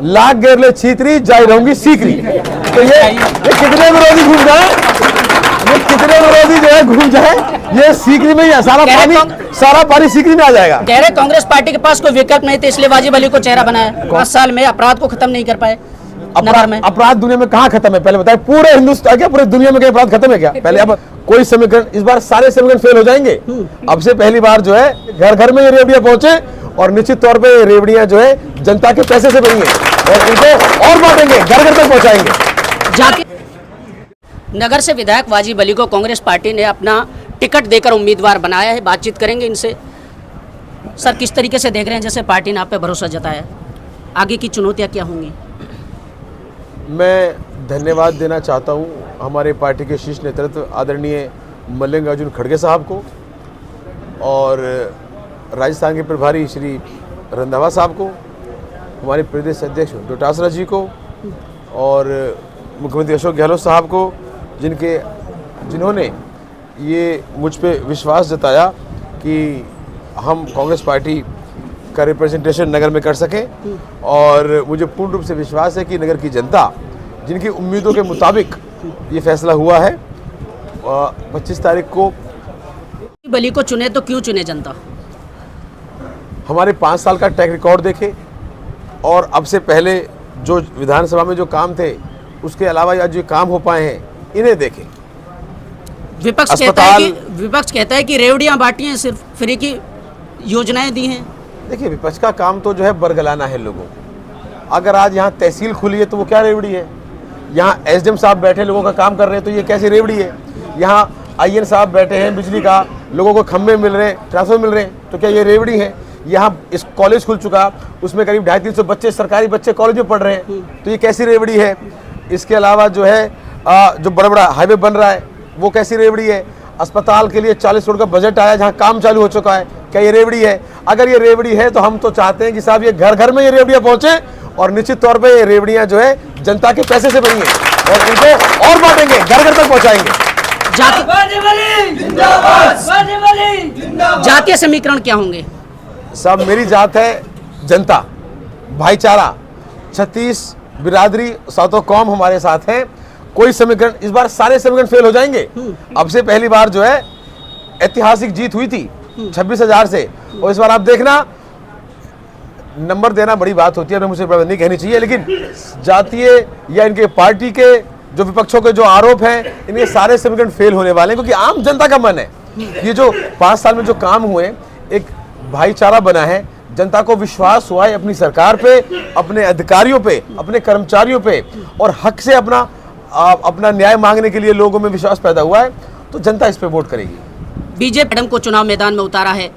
लाख गेरले छीतरी जाई रहूंगी सीकरी। तो ये कितने विरोधी घूम जाए, ये कितने विरोधी जो है घूम जाए, ये सीकरी में ही है, सारा पानी सीकरी में आ जाएगा। कह रहे कांग्रेस पार्टी के पास कोई विकल्प नहीं थे, इसलिए वाजिब अली को चेहरा बनाया। 5 साल में अपराध को खत्म नहीं कर पाए। अपराध दुनिया में कहाँ खत्म है, पहले बताए। पूरे हिंदुस्तान क्या, पूरे दुनिया में क्या अपराध खत्म है क्या? पहले अब कोई समीकरण, इस बार सारे समीकरण फेल हो जाएंगे। अब से पहली बार जो है घर घर में ये रेवड़ियां पहुंचे, और निश्चित तौर पे रेवड़ियां जो है जनता के पैसे से बनी है, और इनको और बांटेंगे, घर घर तक पहुंचाएंगे। जाके नगर से विधायक वाजिब अली को कांग्रेस पार्टी ने अपना टिकट देकर उम्मीदवार बनाया है। बातचीत करेंगे इनसे। सर, किस तरीके से देख रहे हैं, जैसे पार्टी ने आप पे भरोसा जताया, आगे की चुनौतियां क्या होंगी? मैं धन्यवाद देना चाहता हूं हमारे पार्टी के शीर्ष नेतृत्व आदरणीय मल्लिकार्जुन खड़गे साहब को, और राजस्थान के प्रभारी श्री रंधावा साहब को, हमारे प्रदेश अध्यक्ष डोटासरा जी को, और मुख्यमंत्री अशोक गहलोत साहब को, जिन्होंने ये मुझ पे विश्वास जताया कि हम कांग्रेस पार्टी का रिप्रेजेंटेशन नगर में कर सकें। और मुझे पूर्ण रूप से विश्वास है कि नगर की जनता, जिनकी उम्मीदों के मुताबिक ये फैसला हुआ है, 25 तारीख को बली को चुने तो क्यों चुने जनता? हमारे 5 साल का ट्रैक रिकॉर्ड देखे, और अब से पहले जो विधानसभा में जो काम थे, उसके अलावा आज जो काम हो पाए हैं, इन्हें देखें। विपक्ष कहता है कि रेवड़ियां बांटी हैं, सिर्फ फ्री की योजनाएं दी हैं। देखिए, विपक्ष का काम तो जो है बरगलाना है लोगों को। अगर आज यहाँ तहसील खुली है तो वो क्या रेवड़ी है? यहाँ एसडीएम साहब बैठे लोगों का काम कर रहे हैं तो ये कैसी रेवड़ी है? यहाँ आईएन साहब बैठे हैं, बिजली का, लोगों को खंभे मिल रहे हैं, ट्रांसफर मिल रहे हैं, तो क्या ये रेवड़ी है? यहाँ इस कॉलेज खुल चुका, उसमें करीब 250-300 बच्चे, सरकारी बच्चे कॉलेज में पढ़ रहे हैं, तो ये कैसी रेवड़ी है? इसके अलावा जो है जो बड़ा बड़ा हाईवे बन रहा है, वो कैसी रेवड़ी है? अस्पताल के लिए 40 करोड़ का बजट आया, जहाँ काम चालू हो चुका है, क्या ये रेवड़ी है? अगर ये रेवड़ी है तो हम तो चाहते हैं कि साहब ये घर घर में ये रेवड़ियां पहुंचे, और निश्चित तौर पे ये रेवड़ियां जो है जनता के पैसे से बनी है, और इनको और बांटेंगे, घर घर तक पहुंचाएंगे। जातीय समीकरण क्या होंगे? साहब, मेरी जात है जनता, भाईचारा, 36 बिरादरी, 7 कौम हमारे साथ हैं। कोई समीकरण, इस बार सारे समीकरण फेल हो जाएंगे। अब से पहली बार जो है ऐतिहासिक जीत हुई थी 26,000 से, और इस बार आप देखना, नंबर देना बड़ी बात होती है, मुझे नहीं कहनी चाहिए, लेकिन जातीय या इनके पार्टी के जो विपक्षों के जो आरोप हैं, इनके सारे समीकरण फेल होने वाले हैं, क्योंकि आम जनता का मन है। ये जो 5 साल में जो काम हुए, एक भाईचारा बना है, जनता को विश्वास हुआ है अपनी सरकार पे, अपने अधिकारियों पे, अपने कर्मचारियों पे, और हक से अपना न्याय मांगने के लिए लोगों में विश्वास पैदा हुआ है, तो जनता इस पे वोट करेगी। बीजेपी मैडम को चुनाव मैदान में उतारा है,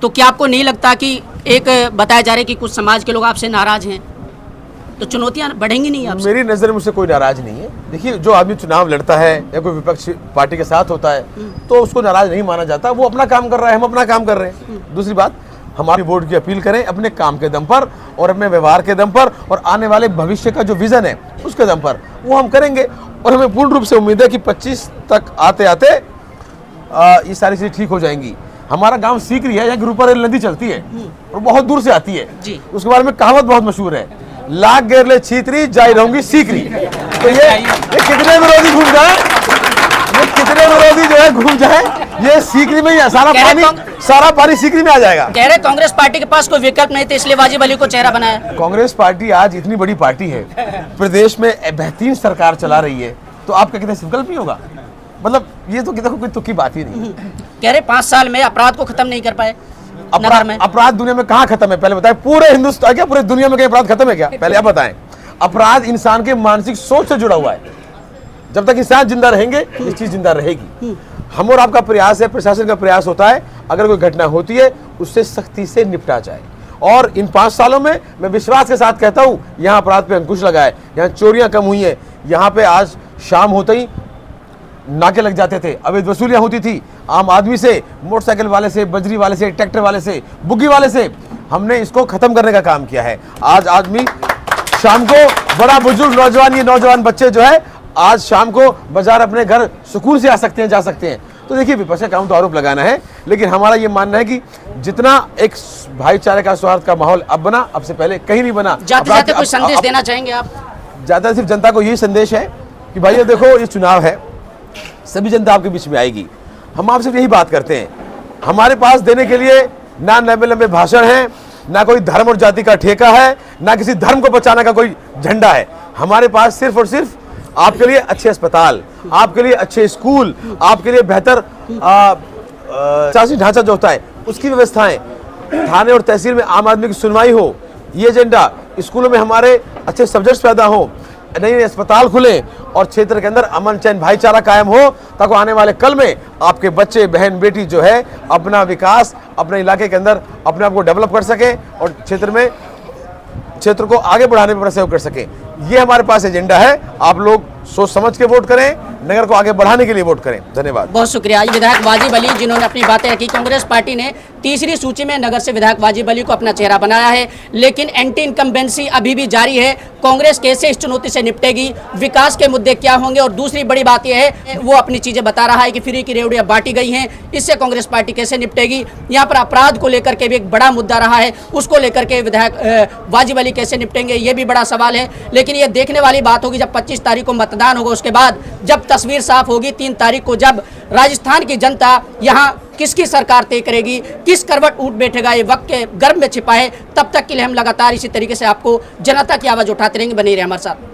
तो क्या आपको नहीं लगता कि एक बताया जा रहा है कि कुछ समाज के लोग आपसे नाराज हैं, तो चुनौतियां बढ़ेंगी नहीं आपसे? मेरी नजर में मुझसे कोई नाराज नहीं है। देखिए, जो आदमी चुनाव लड़ता है या कोई विपक्ष पार्टी के साथ होता है, तो उसको नाराज नहीं माना जाता। वो अपना काम कर रहा है, हम अपना काम कर रहे हैं। दूसरी बात, हमारी वोट की अपील करें अपने काम के दम पर, और अपने व्यवहार के दम पर, और आने वाले भविष्य का जो विजन है उसके दम पर, वो हम करेंगे। और हमें पूर्ण रूप से उम्मीद है कि 25 तक आते आते ये सारी चीजें ठीक हो जाएंगी। हमारा गांव सीकरी है, यहाँ के ऊपर नदी चलती है और बहुत दूर से आती है जी। उसके बारे में कहावत बहुत मशहूर है, लाख गेरले छीतरी जाई रहूंगी सीकरी। तो ये कितने विरोधी घूम जाए, ये कितने विरोधी जो है घूम जाए, ये सीकरी में ही है, सारा पानी सीकरी में आ जाएगा। कह रहे कांग्रेस पार्टी के पास कोई विकल्प नहीं थे, इसलिए वाजिब अली को चेहरा बनाया। कांग्रेस पार्टी आज इतनी बड़ी पार्टी है, प्रदेश में बेहतरीन सरकार चला रही है, तो आपका कितने विकल्प नहीं होगा? मतलब ये तो कोई तुक्की बात ही नहीं। कह रहे 5 साल में अपराध को खत्म नहीं कर पाए। अपराध दुनिया में कहाँ खत्म है, पहले बताएं। पूरे हिंदुस्तान क्या, पूरे दुनिया में कहीं अपराध खत्म है क्या? पहले आप बताएं। अपराध इंसान के मानसिक सोच से जुड़ा हुआ है। जब तक इंसान जिंदा रहेंगे, ये चीज जिंदा रहेगी। हम और आपका प्रयास है, प्रशासन का प्रयास होता है, अगर कोई घटना होती है उससे सख्ती से निपटा जाए। और इन 5 सालों में मैं विश्वास के साथ कहता हूं, यहाँ अपराध पे अंकुश लगा है, यहाँ चोरियां कम हुई है, यहाँ पे आज शाम होते ही नाके लग जाते थे, अवैध वसूलियां होती थी आम आदमी से, मोटरसाइकिल वाले से, बजरी वाले से, ट्रैक्टर वाले से, बुग्गी वाले से। हमने इसको खत्म करने का काम किया है। आज आदमी शाम को, बड़ा बुजुर्ग, नौजवान, ये नौजवान बच्चे जो है आज शाम को बाजार अपने घर सुकून से आ सकते हैं, जा सकते हैं। तो देखिए, विपक्ष का काम तो आरोप लगाना है, लेकिन हमारा ये मानना है कि जितना एक भाईचारे का सौहार्द का माहौल अब बना, अब से पहले कहीं नहीं बना। जाते जाते कोई संदेश देना चाहेंगे आप? ज्यादा सिर्फ जनता को यही संदेश है कि भाई देखो, ये चुनाव है, सभी जनता आपके बीच में आएगी। हम आपसे यही बात करते हैं, हमारे पास देने के लिए ना लंबे लंबे भाषण है, ना कोई धर्म और जाति का ठेका है, ना किसी धर्म को बचाने का कोई झंडा है। हमारे पास सिर्फ और सिर्फ आपके लिए अच्छे अस्पताल, आपके लिए अच्छे स्कूल, आपके लिए बेहतर शासकीय ढांचा जो होता है उसकी व्यवस्थाएं, थाने और तहसील में आम आदमी की सुनवाई हो, ये एजेंडा, स्कूलों में हमारे अच्छे सब्जेक्ट्स पैदा हो, नए नए अस्पताल खुले और क्षेत्र के अंदर अमन चैन भाईचारा कायम हो, ताकि आने वाले कल में आपके बच्चे बहन बेटी जो है अपना विकास अपने इलाके के अंदर अपने आप को डेवलप कर सके और क्षेत्र को आगे बढ़ाने में सहयोग कर सके। ये हमारे पास एजेंडा है। आप लोग सोच समझ के वोट करें, नगर को आगे बढ़ाने के लिए वोट करें। धन्यवाद। बहुत शुक्रिया। विधायक वाजिब अली जिन्होंने अपनी बातें रखी। कांग्रेस पार्टी ने तीसरी सूची में नगर से विधायक वाजिब अली को अपना चेहरा बनाया है, लेकिन एंटी इनकम्बेंसी अभी भी जारी है। कांग्रेस कैसे इस चुनौती से निपटेगी, विकास के मुद्दे क्या होंगे, और दूसरी बड़ी बात यह है वो अपनी चीजें बता रहा है कि फ्री की रेवड़ियां बांटी गई हैं, इससे कांग्रेस पार्टी कैसे निपटेगी। यहाँ पर अपराध को लेकर के भी एक बड़ा मुद्दा रहा है, उसको लेकर के विधायक वाजिब अली कैसे निपटेंगे, ये भी बड़ा सवाल है। लेकिन ये देखने वाली बात होगी जब 25 तारीख को मतदान होगा, उसके बाद जब तस्वीर साफ होगी, 3 तारीख को जब राजस्थान की जनता यहाँ किसकी सरकार तय करेगी, किस करवट उठ बैठेगा, ये वक्त के गर्भ में छिपा है। तब तक के लिए हम लगातार इसी तरीके से आपको जनता की आवाज उठाते रहेंगे। बने रहे हमारे साथ।